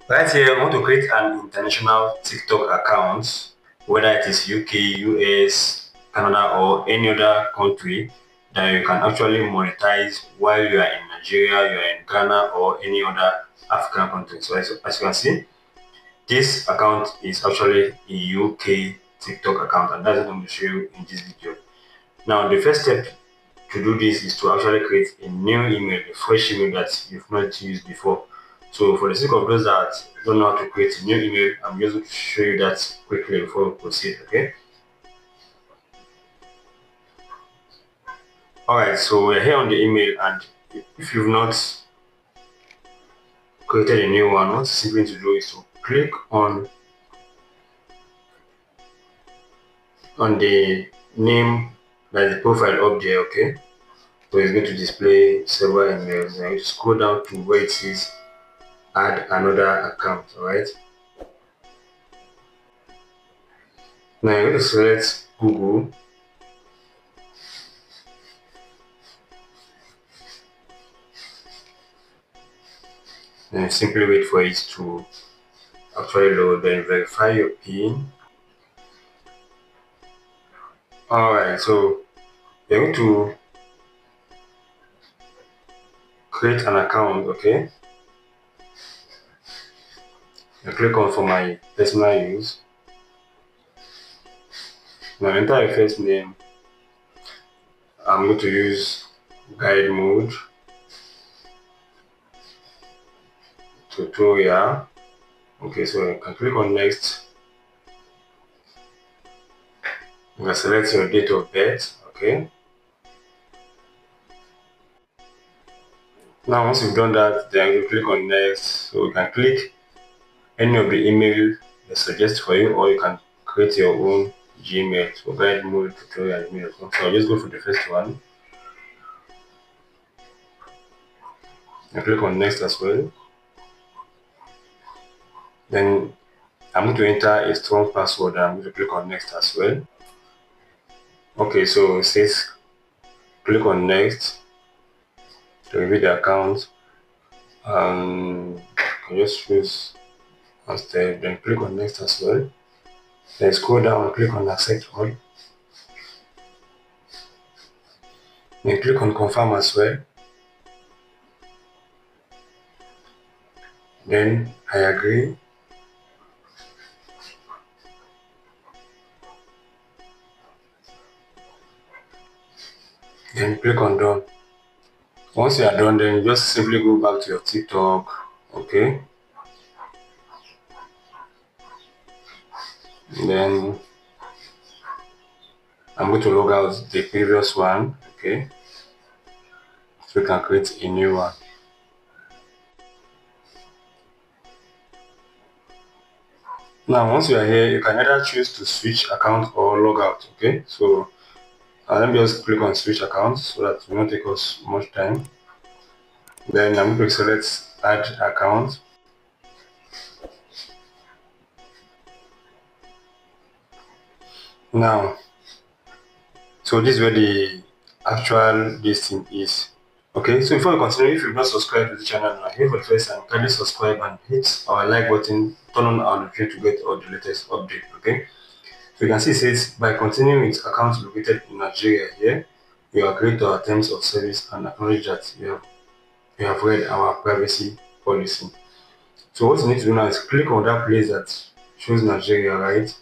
Right here, I want to create an international TikTok account, whether it is UK, US, Canada, or any other country that you can actually monetize while you are in Nigeria, you are in Ghana, or any other African country. So as you can see, this account is actually a UK TikTok account, and that's what I'm going to show you in this video. Now, the first step to do this is to actually create a new email, a fresh email that you've not used before. So for the sake of those that don't know how to create a new email, I'm just going to show you that quickly before we proceed, okay? Alright, so we're here on the email, and if you've not created a new one, what you simply need to do is to click on the name, like the profile up there, okay? So it's going to display several emails, and you scroll down to where it says add another account. All right, now you're going to select Google, and simply wait for it to actually load, then verify your PIN. All right, so you're going to create an account. Okay, you click on for my personal use. Now enter your first name. I'm going to use guide mode tutorial. Okay, so you can click on next. You can select your date of birth. Okay, now once you've done that, then you click on next. So you can click any of the email they suggest for you, or you can create your own Gmail. So guide mode tutorial email. So I'll just go for the first one and click on next as well. Then I'm going to enter a strong password and I'm going to click on next as well. Okay, so it says click on next to review the account. I just choose one step, then click on next as well. Then scroll down and click on accept all. Then click on confirm as well. Then I agree. Then click on done. Once you are done, then you just simply go back to your TikTok. Okay. Then I'm going to log out the previous one. Okay. So we can create a new one. Now, once you are here, you can either choose to switch account or log out. Okay. So let me just click on switch account so that it will not take us much time. Then I'm going to select add account. Now, so this is where the actual listing is. Okay, so before we continue, if you've not subscribed to the channel and are here for the first time, kindly subscribe and hit our like button, turn on our notification to get all the latest update. Okay, so you can see it says by continuing with accounts located in Nigeria here, you agree to our terms of service and acknowledge that you have read our privacy policy. So what you need to do now is click on that place that shows Nigeria, right?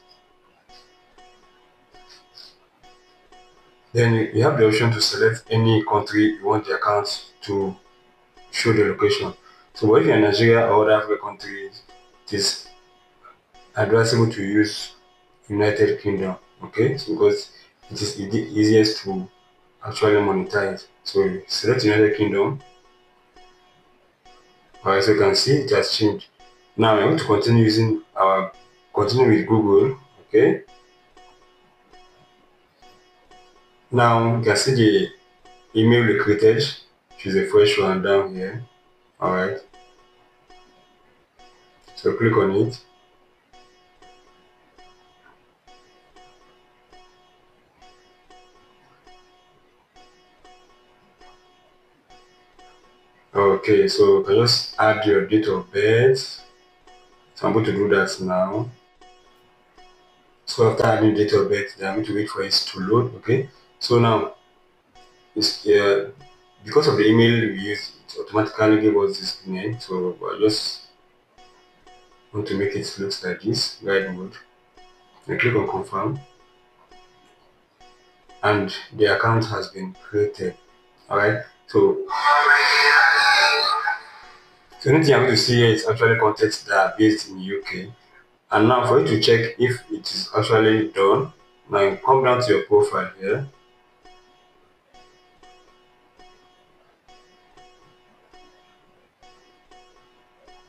Then you have the option to select any country you want the account to show the location. So if you're in Nigeria or other African countries, it is advisable to use United Kingdom, okay? So because it is easiest to actually monetize. So you select United Kingdom. As you can see, it has changed. Now I want to continue with Google, okay? Now you can see the email we created, which is a fresh one down here. Alright. So click on it. Okay, so you can just add your date of birth. So I'm going to do that now. So after adding date of birth, then I'm going to wait for it to load. Okay. So now it's because of the email we use, it automatically gave us this name. So I just want to make it look like this guide mode. I click on confirm, and the account has been created. All right. So anything I'm going to see here is actually contacts that are based in UK. And now for you to check if it is actually done, now you come down to your profile here.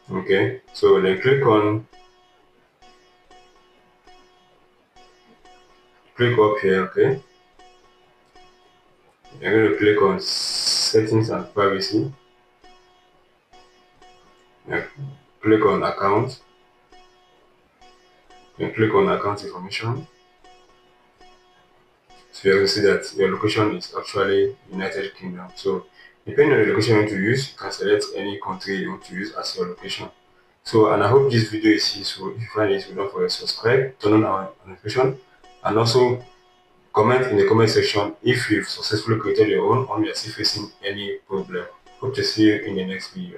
Okay, so then click up here. Okay, you're going to click on settings and privacy. Yeah. Click on account, then click on account information. So you will see that your location is actually United Kingdom. So depending on the location you want to use, you can select any country you want to use as your location. So, and I hope this video is useful. If you find it useful, don't forget to subscribe, turn on our notification, and also comment in the comment section if you've successfully created your own or you're still facing any problem. Hope to see you in the next video.